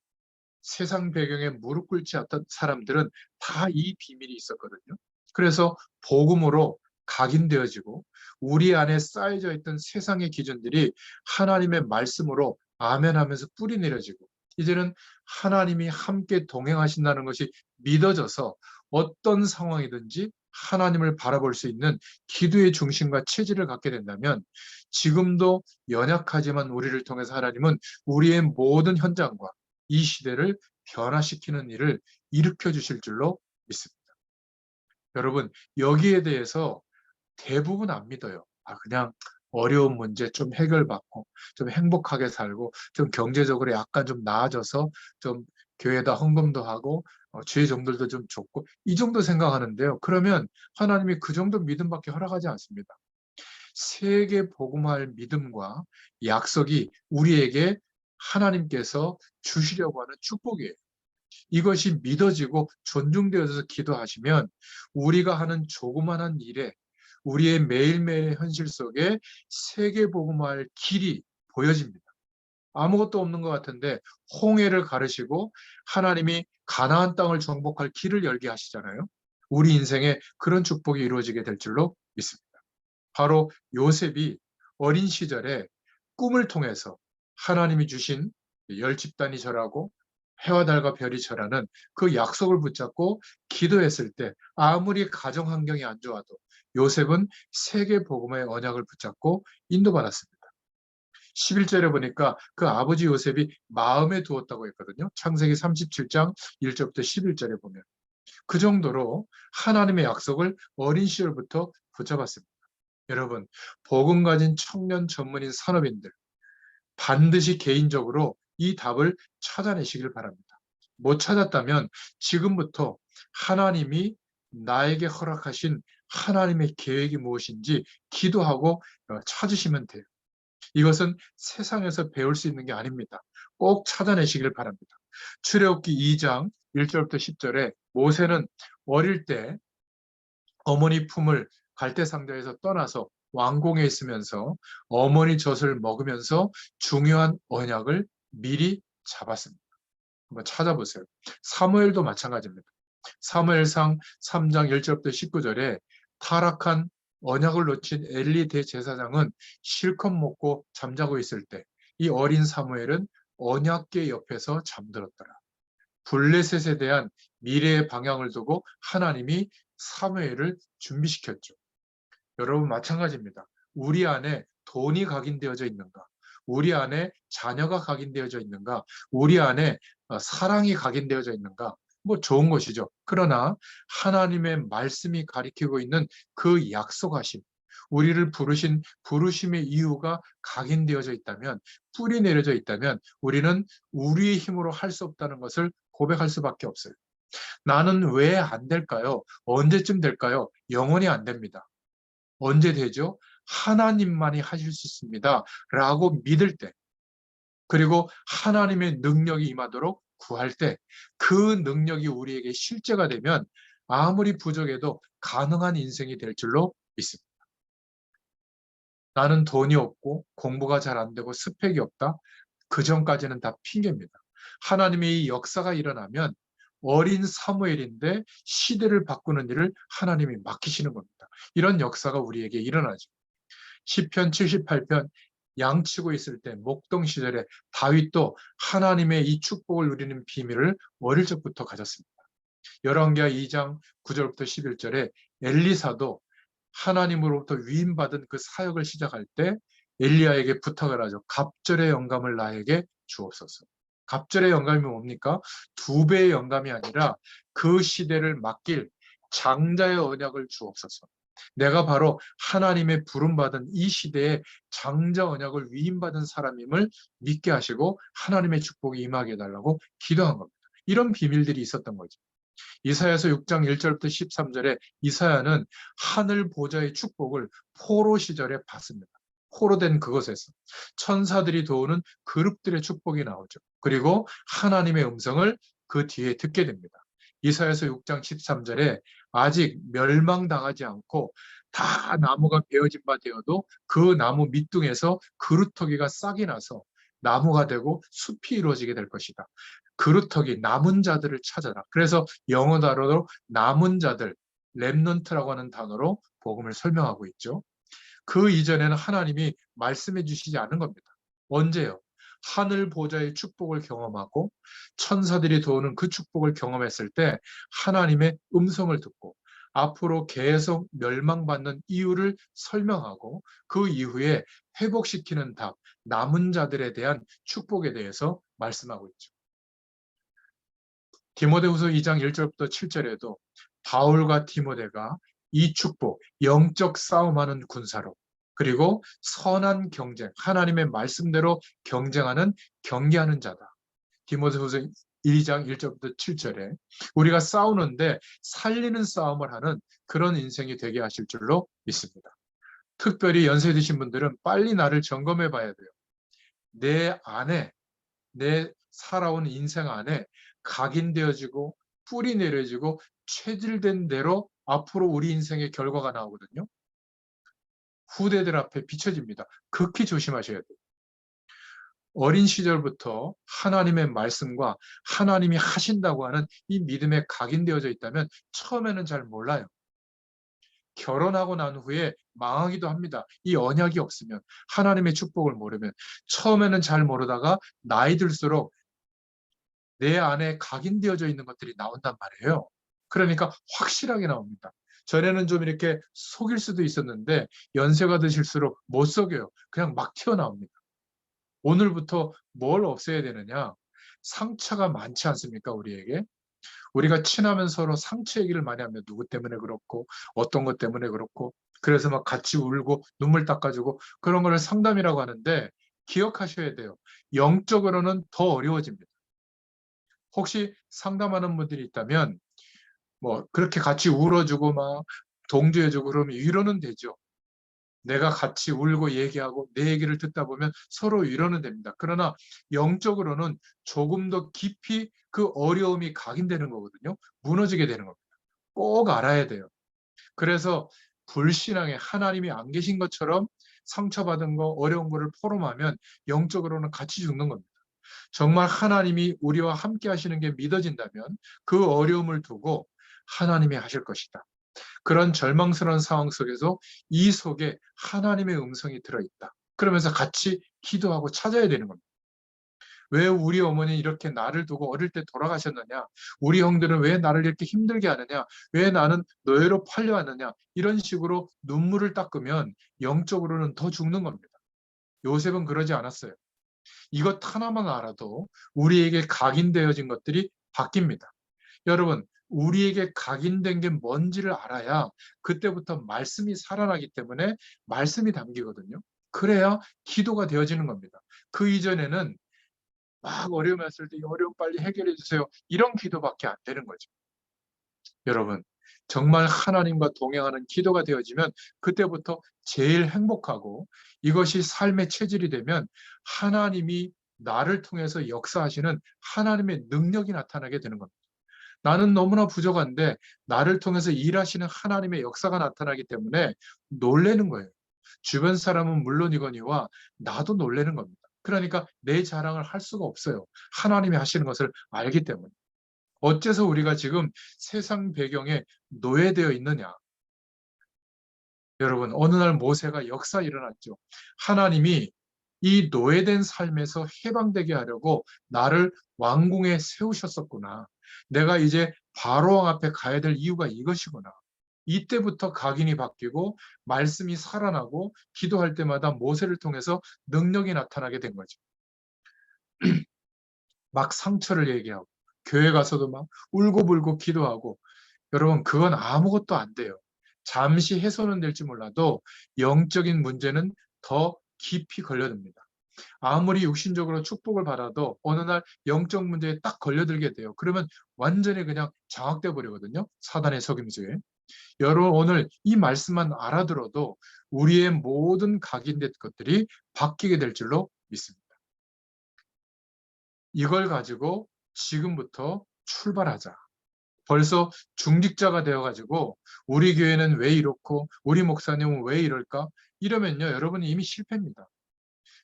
세상 배경에 무릎 꿇지 않던 사람들은 다 이 비밀이 있었거든요. 그래서 복음으로 각인되어지고 우리 안에 쌓여져 있던 세상의 기준들이 하나님의 말씀으로 아멘하면서 뿌리 내려지고 이제는 하나님이 함께 동행하신다는 것이 믿어져서 어떤 상황이든지 하나님을 바라볼 수 있는 기도의 중심과 체질을 갖게 된다면 지금도 연약하지만 우리를 통해서 하나님은 우리의 모든 현장과 이 시대를 변화시키는 일을 일으켜 주실 줄로 믿습니다. 여러분, 여기에 대해서 대부분 안 믿어요. 그냥 어려운 문제 좀 해결받고, 좀 행복하게 살고, 좀 경제적으로 약간 좀 나아져서, 좀 교회에다 헌금도 하고, 주의 종들도 좀 좋고, 이 정도 생각하는데요. 그러면 하나님이 그 정도 믿음밖에 허락하지 않습니다. 세계 복음할 믿음과 약속이 우리에게 하나님께서 주시려고 하는 축복이에요. 이것이 믿어지고 존중되어서 기도하시면 우리가 하는 조그마한 일에 우리의 매일매일 현실 속에 세계복음화할 길이 보여집니다. 아무것도 없는 것 같은데 홍해를 가르시고 하나님이 가나안 땅을 정복할 길을 열게 하시잖아요. 우리 인생에 그런 축복이 이루어지게 될 줄로 믿습니다. 바로 요셉이 어린 시절에 꿈을 통해서 하나님이 주신 열 집단이 절하고 해와 달과 별이 절하는 그 약속을 붙잡고 기도했을 때 아무리 가정 환경이 안 좋아도 요셉은 세계 복음의 언약을 붙잡고 인도받았습니다. 11절에 보니까 그 아버지 요셉이 마음에 두었다고 했거든요. 창세기 37장 1절부터 11절에 보면 그 정도로 하나님의 약속을 어린 시절부터 붙잡았습니다. 여러분, 복음 가진 청년 전문인 산업인들 반드시 개인적으로 이 답을 찾아내시길 바랍니다. 못 찾았다면 지금부터 하나님이 나에게 허락하신 하나님의 계획이 무엇인지 기도하고 찾으시면 돼요. 이것은 세상에서 배울 수 있는 게 아닙니다. 꼭 찾아내시길 바랍니다. 출애굽기 2장 1절부터 10절에 모세는 어릴 때 어머니 품을 갈대상자에서 떠나서 왕궁에 있으면서 어머니 젖을 먹으면서 중요한 언약을 미리 잡았습니다. 한번 찾아보세요. 사무엘도 마찬가지입니다. 사무엘상 3장 1절부터 19절에 타락한 언약을 놓친 엘리 대제사장은 실컷 먹고 잠자고 있을 때 이 어린 사무엘은 언약궤 옆에서 잠들었더라. 블레셋에 대한 미래의 방향을 두고 하나님이 사무엘을 준비시켰죠. 여러분 마찬가지입니다. 우리 안에 돈이 각인되어져 있는가? 우리 안에 자녀가 각인되어져 있는가? 우리 안에 사랑이 각인되어져 있는가? 뭐 좋은 것이죠. 그러나 하나님의 말씀이 가리키고 있는 그 약속하심, 우리를 부르신 부르심의 이유가 각인되어져 있다면, 뿌리 내려져 있다면 우리는 우리의 힘으로 할 수 없다는 것을 고백할 수밖에 없어요. 나는 왜 안 될까요? 언제쯤 될까요? 영원히 안 됩니다. 언제 되죠? 하나님만이 하실 수 있습니다. 라고 믿을 때, 그리고 하나님의 능력이 임하도록 구할 때, 그 능력이 우리에게 실제가 되면 아무리 부족해도 가능한 인생이 될 줄로 믿습니다. 나는 돈이 없고 공부가 잘 안 되고 스펙이 없다. 그 전까지는 다 핑계입니다. 하나님의 이 역사가 일어나면 어린 사무엘인데 시대를 바꾸는 일을 하나님이 맡기시는 겁니다. 이런 역사가 우리에게 일어나죠. 시편 78편 양치고 있을 때 목동 시절에 다윗도 하나님의 이 축복을 누리는 비밀을 어릴 적부터 가졌습니다. 열왕기하 2장 9절부터 11절에 엘리사도 하나님으로부터 위임받은 그 사역을 시작할 때 엘리야에게 부탁을 하죠. 갑절의 영감을 나에게 주옵소서. 갑절의 영감이 뭡니까? 2배의 영감이 아니라 그 시대를 맡길 장자의 언약을 주옵소서. 내가 바로 하나님의 부름받은 이 시대에 장자 언약을 위임받은 사람임을 믿게 하시고 하나님의 축복이 임하게 해달라고 기도한 겁니다. 이런 비밀들이 있었던 거죠. 이사야서 6장 1절부터 13절에 이사야는 하늘 보좌의 축복을 포로 시절에 받습니다. 포로 된 그것에서 천사들이 도우는 그룹들의 축복이 나오죠. 그리고 하나님의 음성을 그 뒤에 듣게 됩니다. 이사야서 6장 13절에 아직 멸망당하지 않고 다 나무가 베어진 바 되어도 그 나무 밑둥에서 그루터기가 싹이 나서 나무가 되고 숲이 이루어지게 될 것이다. 그루터기 남은 자들을 찾아라. 그래서 영어 단어로 남은 자들, 렘넌트라고 하는 단어로 복음을 설명하고 있죠. 그 이전에는 하나님이 말씀해 주시지 않은 겁니다. 언제요? 하늘 보좌의 축복을 경험하고 천사들이 도우는 그 축복을 경험했을 때 하나님의 음성을 듣고 앞으로 계속 멸망받는 이유를 설명하고 그 이후에 회복시키는 답, 남은 자들에 대한 축복에 대해서 말씀하고 있죠. 디모데후서 2장 1절부터 7절에도 바울과 디모데가 이 축복, 영적 싸움하는 군사로, 그리고 선한 경쟁, 하나님의 말씀대로 경쟁하는 경계하는 자다. 디모데후서 2장 1절부터 7절에 우리가 싸우는데 살리는 싸움을 하는 그런 인생이 되게 하실 줄로 믿습니다. 특별히 연세 드신 분들은 빨리 나를 점검해 봐야 돼요. 내 안에, 내 살아온 인생 안에 각인되어지고 뿌리 내려지고 체질된 대로 앞으로 우리 인생의 결과가 나오거든요. 후대들 앞에 비춰집니다. 극히 조심하셔야 돼요. 어린 시절부터 하나님의 말씀과 하나님이 하신다고 하는 이 믿음에 각인되어져 있다면 처음에는 잘 몰라요. 결혼하고 난 후에 망하기도 합니다. 이 언약이 없으면, 하나님의 축복을 모르면. 처음에는 잘 모르다가 나이 들수록 내 안에 각인되어져 있는 것들이 나온단 말이에요. 그러니까 확실하게 나옵니다. 전에는 좀 이렇게 속일 수도 있었는데 연세가 드실수록 못 속여요. 그냥 막 튀어나옵니다. 오늘부터 뭘 없애야 되느냐? 상처가 많지 않습니까, 우리에게? 우리가 친하면 서로 상처 얘기를 많이 하면 누구 때문에 그렇고 어떤 것 때문에 그렇고 그래서 막 같이 울고 눈물 닦아주고 그런 걸 상담이라고 하는데 기억하셔야 돼요. 영적으로는 더 어려워집니다. 혹시 상담하는 분들이 있다면 뭐 그렇게 같이 울어주고 막 동조해주고 그러면 위로는 되죠. 내가 같이 울고 얘기하고 내 얘기를 듣다 보면 서로 위로는 됩니다. 그러나 영적으로는 조금 더 깊이 그 어려움이 각인되는 거거든요. 무너지게 되는 겁니다. 꼭 알아야 돼요. 그래서 불신앙에 하나님이 안 계신 것처럼 상처받은 거, 어려운 거를 포럼하면 영적으로는 같이 죽는 겁니다. 정말 하나님이 우리와 함께 하시는 게 믿어진다면 그 어려움을 두고 하나님이 하실 것이다. 그런 절망스러운 상황 속에서 이 속에 하나님의 음성이 들어있다. 그러면서 같이 기도하고 찾아야 되는 겁니다. 왜 우리 어머니 이렇게 나를 두고 어릴 때 돌아가셨느냐? 우리 형들은 왜 나를 이렇게 힘들게 하느냐? 왜 나는 노예로 팔려왔느냐? 이런 식으로 눈물을 닦으면 영적으로는 더 죽는 겁니다. 요셉은 그러지 않았어요. 이것 하나만 알아도 우리에게 각인되어진 것들이 바뀝니다. 여러분, 우리에게 각인된 게 뭔지를 알아야 그때부터 말씀이 살아나기 때문에 말씀이 담기거든요. 그래야 기도가 되어지는 겁니다. 그 이전에는 막 어려움이 왔을 때 이 어려움 빨리 해결해 주세요. 이런 기도밖에 안 되는 거죠. 여러분, 정말 하나님과 동행하는 기도가 되어지면 그때부터 제일 행복하고 이것이 삶의 체질이 되면 하나님이 나를 통해서 역사하시는 하나님의 능력이 나타나게 되는 겁니다. 나는 너무나 부족한데 나를 통해서 일하시는 하나님의 역사가 나타나기 때문에 놀라는 거예요. 주변 사람은 물론이거니와 나도 놀라는 겁니다. 그러니까 내 자랑을 할 수가 없어요. 하나님이 하시는 것을 알기 때문에. 어째서 우리가 지금 세상 배경에 노예되어 있느냐? 여러분, 어느 날 모세가 역사 일어났죠. 하나님이 이 노예된 삶에서 해방되게 하려고 나를 왕궁에 세우셨었구나. 내가 이제 바로왕 앞에 가야 될 이유가 이것이구나. 이때부터 각인이 바뀌고 말씀이 살아나고 기도할 때마다 모세를 통해서 능력이 나타나게 된 거죠. 막 상처를 얘기하고 교회 가서도 막 울고불고 기도하고 여러분 그건 아무것도 안 돼요. 잠시 해소는 될지 몰라도 영적인 문제는 더 깊이 걸려듭니다. 아무리 육신적으로 축복을 받아도 어느 날 영적 문제에 딱 걸려들게 돼요. 그러면 완전히 그냥 장악돼 버리거든요. 사단의 속임수에. 여러분 오늘 이 말씀만 알아들어도 우리의 모든 각인된 것들이 바뀌게 될 줄로 믿습니다. 이걸 가지고 지금부터 출발하자. 벌써 중직자가 되어가지고 우리 교회는 왜 이렇고 우리 목사님은 왜 이럴까? 이러면요 여러분이 이미 실패입니다.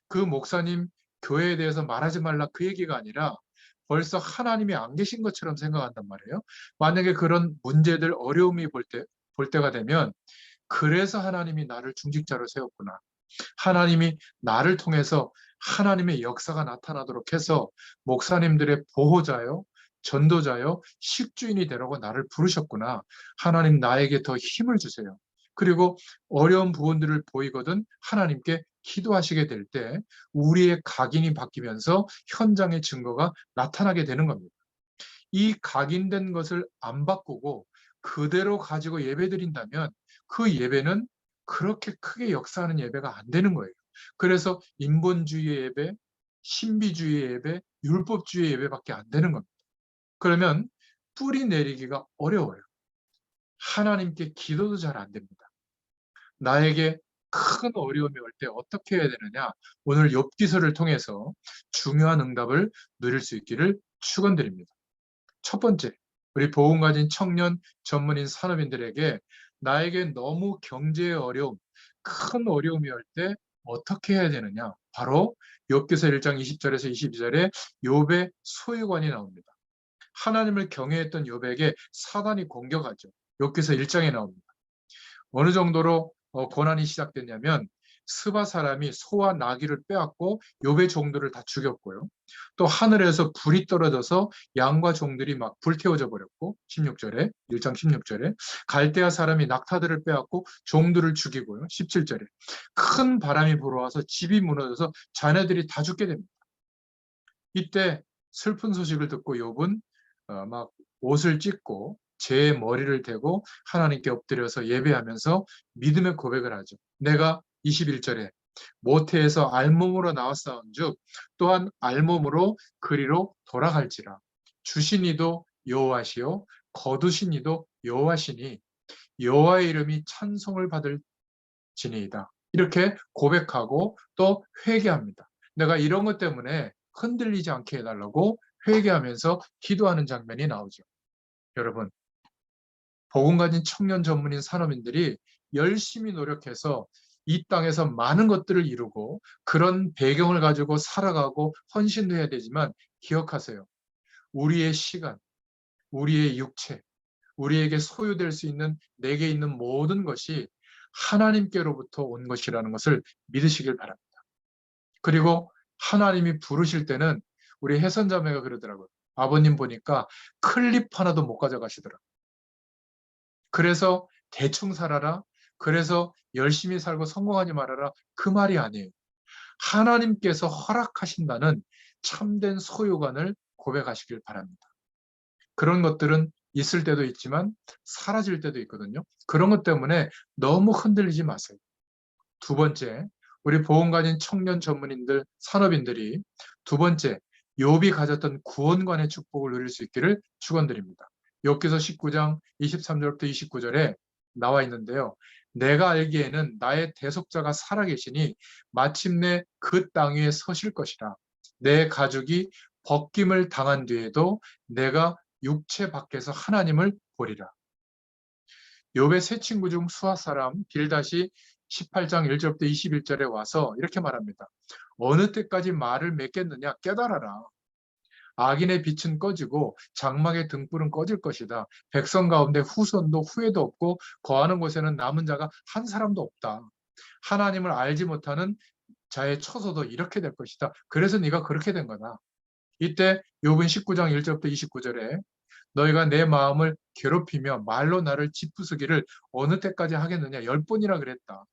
그 목사님 교회에 대해서 말하지 말라 그 얘기가 아니라 벌써 하나님이 안 계신 것처럼 생각한단 말이에요. 만약에 그런 문제들 어려움이 볼 때가 되면 그래서 하나님이 나를 중직자로 세웠구나. 하나님이 나를 통해서 하나님의 역사가 나타나도록 해서 목사님들의 보호자요, 전도자요, 식주인이 되라고 나를 부르셨구나. 하나님 나에게 더 힘을 주세요. 그리고 어려운 부분들을 보이거든 하나님께 기도하시게 될 때 우리의 각인이 바뀌면서 현장의 증거가 나타나게 되는 겁니다. 이 각인된 것을 안 바꾸고 그대로 가지고 예배드린다면 그 예배는 그렇게 크게 역사하는 예배가 안 되는 거예요. 그래서 인본주의 예배, 신비주의 예배, 율법주의 예배밖에 안 되는 겁니다. 그러면 뿌리 내리기가 어려워요. 하나님께 기도도 잘 안 됩니다. 나에게 큰 어려움이 올 때 어떻게 해야 되느냐? 오늘 욥기서를 통해서 중요한 응답을 누릴 수 있기를 축원드립니다. 첫 번째, 우리 복음 가진 청년 전문인 산업인들에게 나에게 너무 경제의 어려움, 큰 어려움이 올 때 어떻게 해야 되느냐? 바로 욥기서 1장 20절에서 22절에 욥의 소유관이 나옵니다. 하나님을 경외했던 욥에게 사단이 공격하죠. 욥기서 1장에 나옵니다. 어느 정도로 고난이 시작됐냐면 스바 사람이 소와 나귀를 빼앗고 욥의 종들을 다 죽였고요. 또 하늘에서 불이 떨어져서 양과 종들이 막 불태워져 버렸고 16절에 1장 16절에 갈대아 사람이 낙타들을 빼앗고 종들을 죽이고요. 17절에 큰 바람이 불어와서 집이 무너져서 자녀들이 다 죽게 됩니다. 이때 슬픈 소식을 듣고 욥은 막 옷을 찢고 제 머리를 대고 하나님께 엎드려서 예배하면서 믿음의 고백을 하죠. 내가 21절에 모태에서 알몸으로 나왔사온즉 또한 알몸으로 그리로 돌아갈지라. 주신 이도 여호와시요 거두신 이도 여호와시니 여호와의 이름이 찬송을 받을지니이다. 이렇게 고백하고 또 회개합니다. 내가 이런 것 때문에 흔들리지 않게 해달라고 회개하면서 기도하는 장면이 나오죠. 여러분, 복음 가진 청년 전문인 산업인들이 열심히 노력해서 이 땅에서 많은 것들을 이루고 그런 배경을 가지고 살아가고 헌신도 해야 되지만 기억하세요. 우리의 시간, 우리의 육체, 우리에게 소유될 수 있는 내게 있는 모든 것이 하나님께로부터 온 것이라는 것을 믿으시길 바랍니다. 그리고 하나님이 부르실 때는 우리 혜선자매가 그러더라고요. 아버님 보니까 클립 하나도 못 가져가시더라고요. 그래서 대충 살아라. 그래서 열심히 살고 성공하지 말아라. 그 말이 아니에요. 하나님께서 허락하신다는 참된 소유관을 고백하시길 바랍니다. 그런 것들은 있을 때도 있지만 사라질 때도 있거든요. 그런 것 때문에 너무 흔들리지 마세요. 두 번째, 우리 보험가진 청년 전문인들, 산업인들이 두 번째, 욥이 가졌던 구원관의 축복을 누릴 수 있기를 축원드립니다. 욥기서 19장 23절부터 29절에 나와 있는데요. 내가 알기에는 나의 대속자가 살아계시니 마침내 그 땅 위에 서실 것이라. 내 가죽이 벗김을 당한 뒤에도 내가 육체 밖에서 하나님을 보리라. 욥의 세 친구 중 수아 사람 빌닷이 18장 1절부터 21절에 와서 이렇게 말합니다. 어느 때까지 말을 맺겠느냐 깨달아라. 악인의 빛은 꺼지고 장막의 등불은 꺼질 것이다. 백성 가운데 후손도 후회도 없고 거하는 곳에는 남은 자가 한 사람도 없다. 하나님을 알지 못하는 자의 처소도 이렇게 될 것이다. 그래서 네가 그렇게 된 거다. 이때 욥은 19장 1절부터 29절에 너희가 내 마음을 괴롭히며 말로 나를 짓부수기를 어느 때까지 하겠느냐 10번이나 그랬다.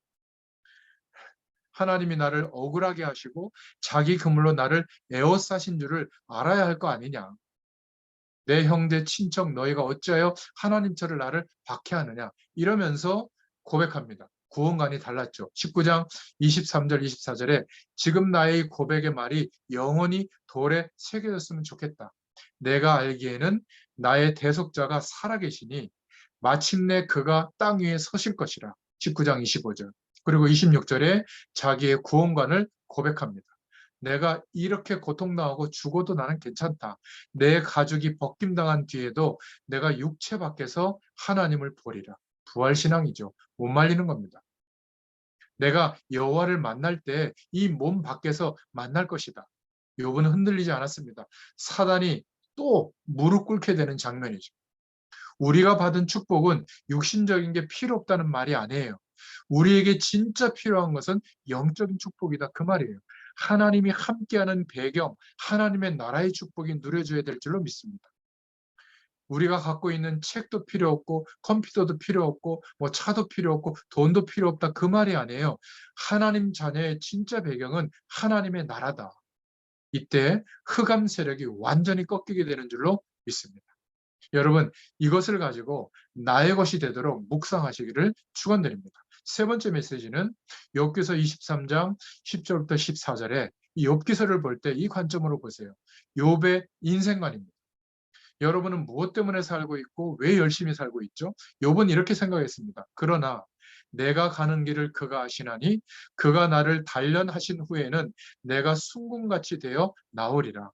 하나님이 나를 억울하게 하시고 자기 그물로 나를 에워싸신 줄을 알아야 할 거 아니냐. 내 형제 친척 너희가 어찌하여 하나님처럼 나를 박해하느냐. 이러면서 고백합니다. 구원관이 달랐죠. 19장 23절 24절에 지금 나의 고백의 말이 영원히 돌에 새겨졌으면 좋겠다. 내가 알기에는 나의 대속자가 살아계시니 마침내 그가 땅 위에 서실 것이라. 19장 25절. 그리고 26절에 자기의 구원관을 고백합니다. 내가 이렇게 고통당하고 죽어도 나는 괜찮다. 내 가죽이 벗김당한 뒤에도 내가 육체 밖에서 하나님을 보리라. 부활신앙이죠. 못 말리는 겁니다. 내가 여호와를 만날 때 이 몸 밖에서 만날 것이다. 욥은 흔들리지 않았습니다. 사단이 또 무릎 꿇게 되는 장면이죠. 우리가 받은 축복은 육신적인 게 필요 없다는 말이 아니에요. 우리에게 진짜 필요한 것은 영적인 축복이다. 그 말이에요. 하나님이 함께하는 배경, 하나님의 나라의 축복이 누려져야 될 줄로 믿습니다. 우리가 갖고 있는 책도 필요 없고 컴퓨터도 필요 없고 뭐 차도 필요 없고 돈도 필요 없다. 그 말이 아니에요. 하나님 자녀의 진짜 배경은 하나님의 나라다. 이때 흑암 세력이 완전히 꺾이게 되는 줄로 믿습니다. 여러분, 이것을 가지고 나의 것이 되도록 묵상하시기를 축원드립니다. 세 번째 메시지는 욥기서 23장 10절부터 14절에 이 욥기서를 볼 때 이 관점으로 보세요. 욥의 인생관입니다. 여러분은 무엇 때문에 살고 있고 왜 열심히 살고 있죠? 욥은 이렇게 생각했습니다. 그러나 내가 가는 길을 그가 아시나니 그가 나를 단련하신 후에는 내가 순금같이 되어 나오리라.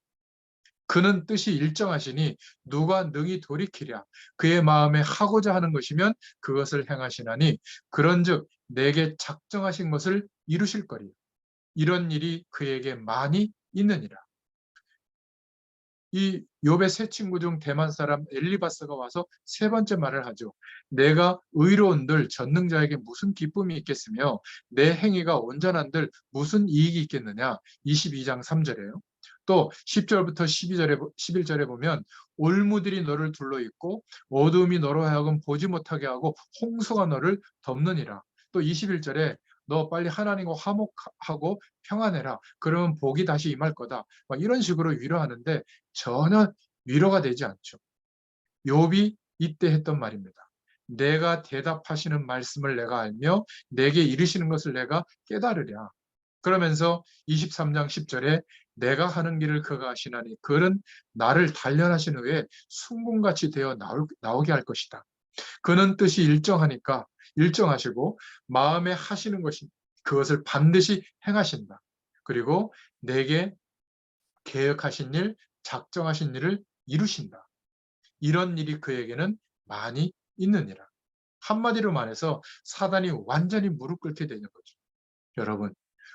그는 뜻이 일정하시니 누가 능히 돌이키랴. 그의 마음에 하고자 하는 것이면 그것을 행하시나니 그런즉 내게 작정하신 것을 이루실 거리요. 이런 일이 그에게 많이 있느니라. 이 욥의 세 친구 중 대만 사람 엘리바스가 와서 세 번째 말을 하죠. 내가 의로운들 전능자에게 무슨 기쁨이 있겠으며 내 행위가 온전한들 무슨 이익이 있겠느냐. 22장 3절에요. 또 10절부터 11절에 보면 올무들이 너를 둘러있고 어두움이 너로 하여금 보지 못하게 하고 홍수가 너를 덮느니라. 또 21절에 너 빨리 하나님과 화목하고 평안해라. 그러면 복이 다시 임할 거다. 막 이런 식으로 위로하는데 전혀 위로가 되지 않죠. 욥이 이때 했던 말입니다. 내가 대답하시는 말씀을 내가 알며 내게 이르시는 것을 내가 깨달으랴. 그러면서 23장 10절에 내가 하는 길을 그가 아시나니 그는 나를 단련하신 후에 순금같이 되어 나오게 할 것이다. 그는 뜻이 일정하니까 일정하시고 마음에 하시는 것이 그것을 반드시 행하신다. 그리고 내게 계획하신 일, 작정하신 일을 이루신다. 이런 일이 그에게는 많이 있느니라. 한마디로 말해서 사단이 완전히 무릎 꿇게 되는 거죠. 여러분,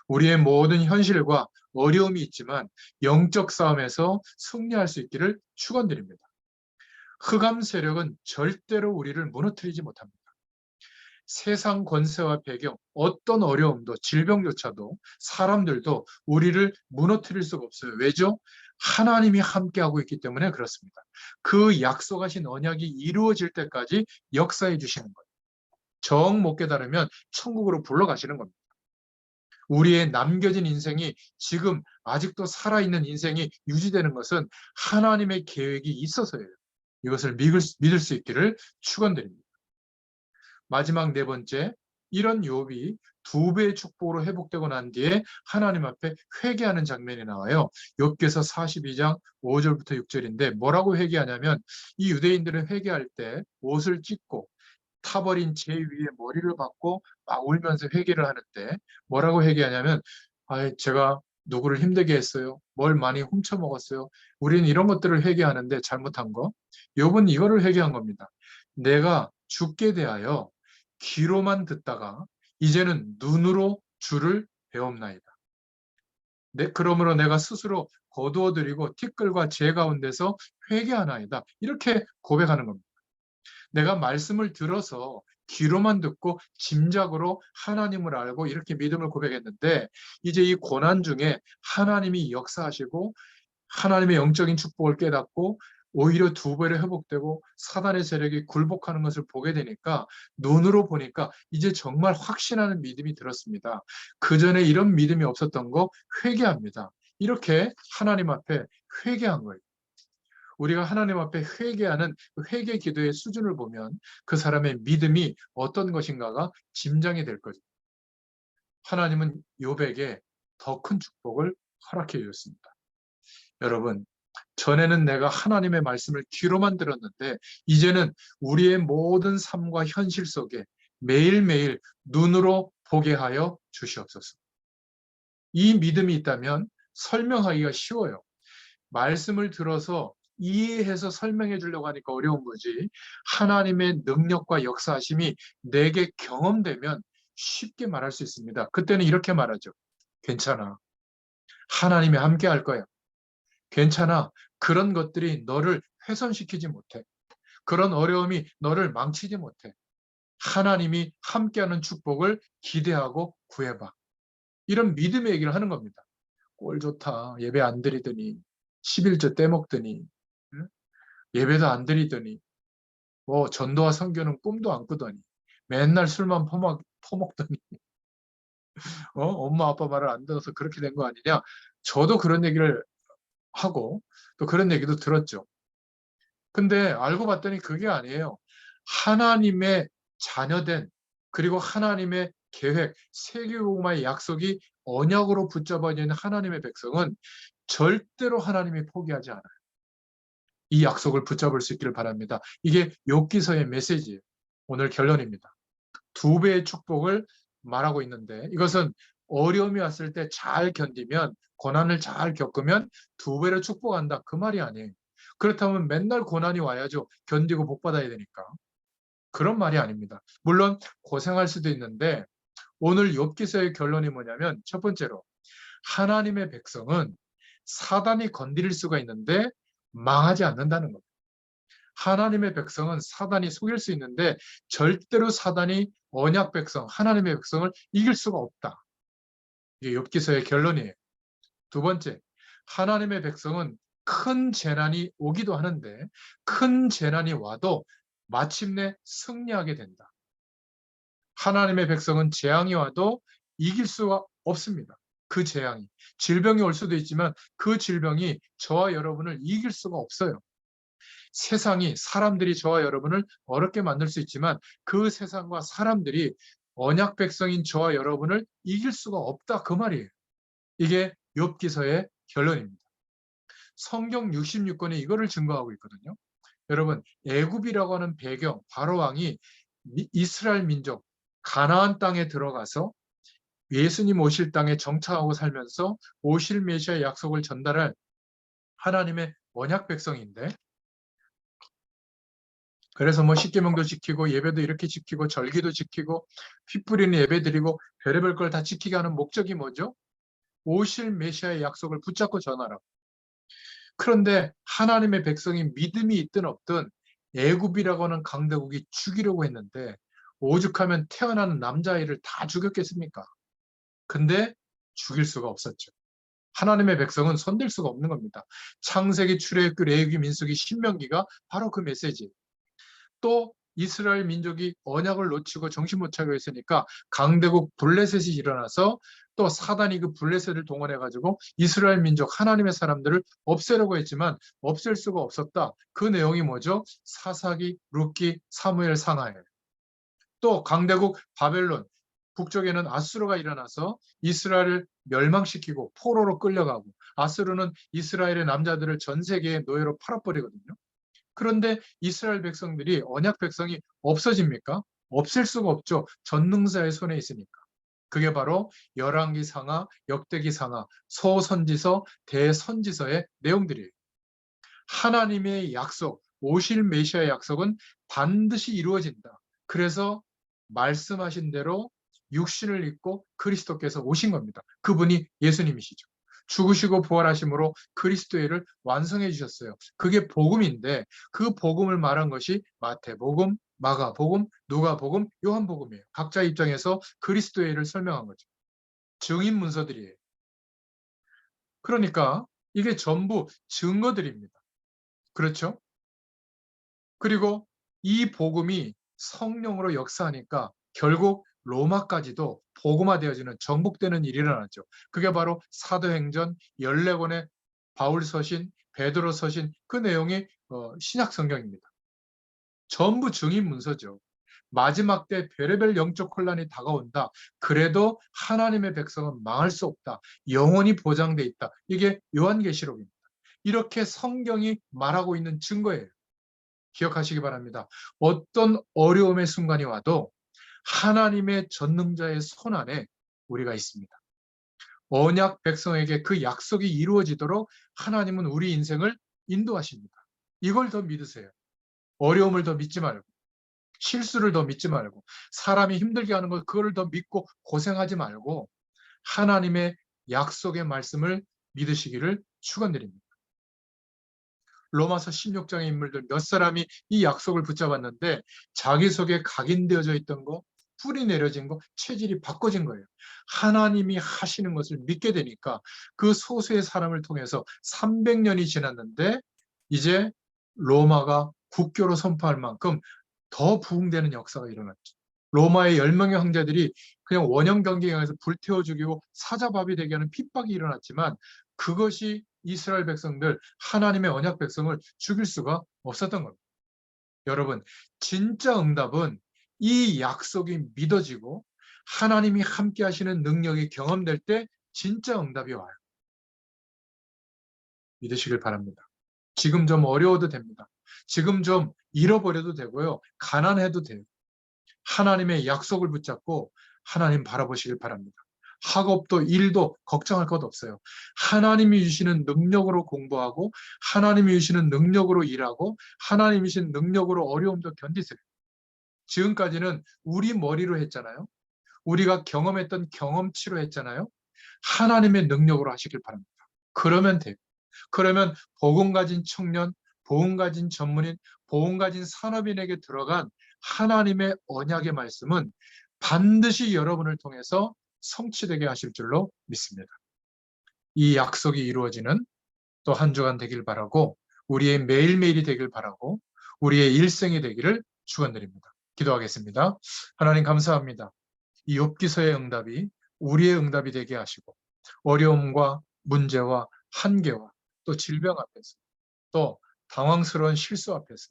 우리의 모든 현실과 어려움이 있지만 영적 싸움에서 승리할 수 있기를 축원드립니다. 흑암 세력은 절대로 우리를 무너뜨리지 못합니다. 세상 권세와 배경, 어떤 어려움도 질병조차도 사람들도 우리를 무너뜨릴 수가 없어요. 왜죠? 하나님이 함께하고 있기 때문에 그렇습니다. 그 약속하신 언약이 이루어질 때까지 역사해 주시는 거예요. 정 못 깨달으면 천국으로 불러가시는 겁니다. 우리의 남겨진 인생이 지금 아직도 살아있는 인생이 유지되는 것은 하나님의 계획이 있어서예요. 이것을 믿을 수 있기를 축원드립니다. 마지막 네 번째, 이런 욥이 두 배의 축복으로 회복되고 난 뒤에 하나님 앞에 회개하는 장면이 나와요. 욥기서 42장 5절부터 6절인데 뭐라고 회개하냐면 이 유대인들은 회개할 때 옷을 찢고 타버린 제 위에 머리를 박고 막 울면서 회개를 하는데 뭐라고 회개하냐면 제가 누구를 힘들게 했어요. 뭘 많이 훔쳐 먹었어요. 우리는 이런 것들을 회개하는데 잘못한 거. 욥은 이거를 회개한 겁니다. 내가 죽게 대하여 귀로만 듣다가 이제는 눈으로 주를 배옵나이다. 그러므로 내가 스스로 거두어드리고 티끌과 재 가운데서 회개하나이다. 이렇게 고백하는 겁니다. 내가 말씀을 들어서 귀로만 듣고 짐작으로 하나님을 알고 이렇게 믿음을 고백했는데 이제 이 고난 중에 하나님이 역사하시고 하나님의 영적인 축복을 깨닫고 오히려 두 배로 회복되고 사단의 세력이 굴복하는 것을 보게 되니까 눈으로 보니까 이제 정말 확신하는 믿음이 들었습니다. 그전에 이런 믿음이 없었던 거 회개합니다. 이렇게 하나님 앞에 회개한 거예요. 우리가 하나님 앞에 회개하는 그 회개 기도의 수준을 보면 그 사람의 믿음이 어떤 것인가가 짐작이 될 거죠. 하나님은 욥에게 더 큰 축복을 허락해 주셨습니다. 여러분, 전에는 내가 하나님의 말씀을 귀로만 들었는데 이제는 우리의 모든 삶과 현실 속에 매일매일 눈으로 보게 하여 주시옵소서. 이 믿음이 있다면 설명하기가 쉬워요. 말씀을 들어서 이해해서 설명해 주려고 하니까 어려운 거지. 하나님의 능력과 역사하심이 내게 경험되면 쉽게 말할 수 있습니다. 그때는 이렇게 말하죠. 괜찮아. 하나님이 함께 할 거야. 괜찮아. 그런 것들이 너를 훼손시키지 못해. 그런 어려움이 너를 망치지 못해. 하나님이 함께하는 축복을 기대하고 구해봐. 이런 믿음의 얘기를 하는 겁니다. 꼴 좋다. 예배 안 드리더니 11조 떼먹더니 예배도 안 드리더니 뭐 전도와 선교는 꿈도 안 꾸더니 맨날 술만 퍼먹더니 엄마 아빠 말을 안 들어서 그렇게 된 거 아니냐. 저도 그런 얘기를 하고 또 그런 얘기도 들었죠. 근데 알고 봤더니 그게 아니에요. 하나님의 자녀된 그리고 하나님의 계획, 세계복음화의 약속이 언약으로 붙잡아 있는 하나님의 백성은 절대로 하나님이 포기하지 않아요. 이 약속을 붙잡을 수 있기를 바랍니다. 이게 욥기서의 메시지예요. 오늘 결론입니다. 두 배의 축복을 말하고 있는데 이것은 어려움이 왔을 때 잘 견디면 고난을 잘 겪으면 두 배를 축복한다. 그 말이 아니에요. 그렇다면 맨날 고난이 와야죠. 견디고 복 받아야 되니까. 그런 말이 아닙니다. 물론 고생할 수도 있는데 오늘 욥기서의 결론이 뭐냐면 첫 번째로 하나님의 백성은 사단이 건드릴 수가 있는데 망하지 않는다는 겁니다. 하나님의 백성은 사단이 속일 수 있는데 절대로 사단이 언약 백성, 하나님의 백성을 이길 수가 없다. 이게 욥기서의 결론이에요. 두 번째, 하나님의 백성은 큰 재난이 오기도 하는데 큰 재난이 와도 마침내 승리하게 된다. 하나님의 백성은 재앙이 와도 이길 수가 없습니다. 그 재앙이. 질병이 올 수도 있지만 그 질병이 저와 여러분을 이길 수가 없어요. 세상이 사람들이 저와 여러분을 어렵게 만들 수 있지만 그 세상과 사람들이 언약 백성인 저와 여러분을 이길 수가 없다 그 말이에요. 이게 욥기서의 결론입니다. 성경 66권이 이거를 증거하고 있거든요. 여러분 애굽이라고 하는 배경 바로 왕이 이스라엘 민족 가나안 땅에 들어가서 예수님 오실 땅에 정착하고 살면서 오실 메시아의 약속을 전달할 하나님의 언약 백성인데 그래서 뭐 십계명도 지키고 예배도 이렇게 지키고 절기도 지키고 피 뿌리는 예배 드리고 별의별 걸 다 지키게 하는 목적이 뭐죠? 오실 메시아의 약속을 붙잡고 전하라고. 그런데 하나님의 백성이 믿음이 있든 없든 애굽이라고 하는 강대국이 죽이려고 했는데 오죽하면 태어나는 남자아이를 다 죽였겠습니까? 근데 죽일 수가 없었죠. 하나님의 백성은 손댈 수가 없는 겁니다. 창세기, 출애굽기, 레위기, 민수기, 신명기가 바로 그 메시지. 또 이스라엘 민족이 언약을 놓치고 정신 못 차리고 있으니까 강대국 블레셋이 일어나서 또 사단이 그 블레셋을 동원해 가지고 이스라엘 민족 하나님의 사람들을 없애려고 했지만 없앨 수가 없었다. 그 내용이 뭐죠? 사사기, 룻기, 사무엘, 상하엘. 또 강대국 바벨론 북쪽에는 아수르가 일어나서 이스라엘을 멸망시키고 포로로 끌려가고, 아수르는 이스라엘의 남자들을 전 세계의 노예로 팔아버리거든요. 그런데 이스라엘 백성들이, 언약 백성이 없어집니까? 없앨 수가 없죠. 전능자의 손에 있으니까. 그게 바로 열왕기 상하, 역대기 상하, 소선지서, 대선지서의 내용들이에요. 하나님의 약속, 오실 메시아의 약속은 반드시 이루어진다. 그래서 말씀하신 대로 육신을 입고 그리스도께서 오신 겁니다. 그분이 예수님이시죠. 죽으시고 부활하심으로 그리스도의 일을 완성해 주셨어요. 그게 복음인데 그 복음을 말한 것이 마태복음, 마가복음, 누가복음, 요한복음이에요. 각자 입장에서 그리스도의 일을 설명한 거죠. 증인 문서들이에요. 그러니까 이게 전부 증거들입니다. 그렇죠? 그리고 이 복음이 성령으로 역사하니까 결국 로마까지도 복음화되어지는, 정복되는 일이 일어났죠. 그게 바로 사도행전 14권의 바울 서신, 베드로 서신, 그 내용이 신약 성경입니다. 전부 증인 문서죠. 마지막 때 별의별 영적 혼란이 다가온다. 그래도 하나님의 백성은 망할 수 없다. 영원히 보장돼 있다. 이게 요한계시록입니다. 이렇게 성경이 말하고 있는 증거예요. 기억하시기 바랍니다. 어떤 어려움의 순간이 와도 하나님의 전능자의 손 안에 우리가 있습니다. 언약 백성에게 그 약속이 이루어지도록 하나님은 우리 인생을 인도하십니다. 이걸 더 믿으세요. 어려움을 더 믿지 말고, 실수를 더 믿지 말고, 사람이 힘들게 하는 걸 그걸 더 믿고 고생하지 말고 하나님의 약속의 말씀을 믿으시기를 축원드립니다. 로마서 16장의 인물들 몇 사람이 이 약속을 붙잡았는데 자기 속에 각인되어져 있던 거, 뿌리 내려진 거, 체질이 바꿔진 거예요. 하나님이 하시는 것을 믿게 되니까 그 소수의 사람을 통해서 300년이 지났는데 이제 로마가 국교로 선포할 만큼 더 부흥되는 역사가 일어났죠. 로마의 10명의 황제들이 그냥 원형 경기장에서 불태워 죽이고 사자밥이 되게 하는 핍박이 일어났지만 그것이 이스라엘 백성들, 하나님의 언약 백성을 죽일 수가 없었던 겁니다. 여러분, 진짜 응답은 이 약속이 믿어지고 하나님이 함께 하시는 능력이 경험될 때 진짜 응답이 와요. 믿으시길 바랍니다. 지금 좀 어려워도 됩니다. 지금 좀 잃어버려도 되고요. 가난해도 돼요. 하나님의 약속을 붙잡고 하나님 바라보시길 바랍니다. 학업도 일도 걱정할 것 없어요. 하나님이 주시는 능력으로 공부하고 하나님이 주시는 능력으로 일하고 하나님이 주신 능력으로 어려움도 견디세요. 지금까지는 우리 머리로 했잖아요. 우리가 경험했던 경험치로 했잖아요. 하나님의 능력으로 하시길 바랍니다. 그러면 돼요. 그러면 복음 가진 청년, 복음 가진 전문인, 복음 가진 산업인에게 들어간 하나님의 언약의 말씀은 반드시 여러분을 통해서 성취되게 하실 줄로 믿습니다. 이 약속이 이루어지는 또 한 주간 되길 바라고, 우리의 매일매일이 되길 바라고, 우리의 일생이 되기를 축원드립니다. 기도하겠습니다. 하나님 감사합니다. 이 욥기서의 응답이 우리의 응답이 되게 하시고 어려움과 문제와 한계와 또 질병 앞에서, 또 당황스러운 실수 앞에서,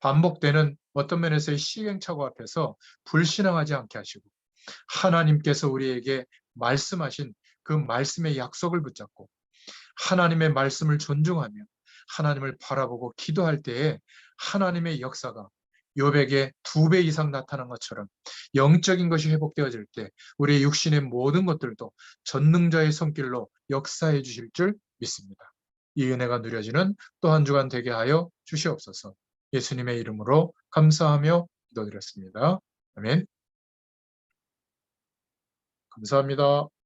반복되는 어떤 면에서의 시행착오 앞에서 불신앙하지 않게 하시고 하나님께서 우리에게 말씀하신 그 말씀의 약속을 붙잡고 하나님의 말씀을 존중하며 하나님을 바라보고 기도할 때에 하나님의 역사가 욥에게 2배 이상 나타난 것처럼 영적인 것이 회복되어질 때 우리의 육신의 모든 것들도 전능자의 손길로 역사해 주실 줄 믿습니다. 이 은혜가 누려지는 또 한 주간 되게 하여 주시옵소서. 예수님의 이름으로 감사하며 기도드렸습니다. 아멘. 감사합니다.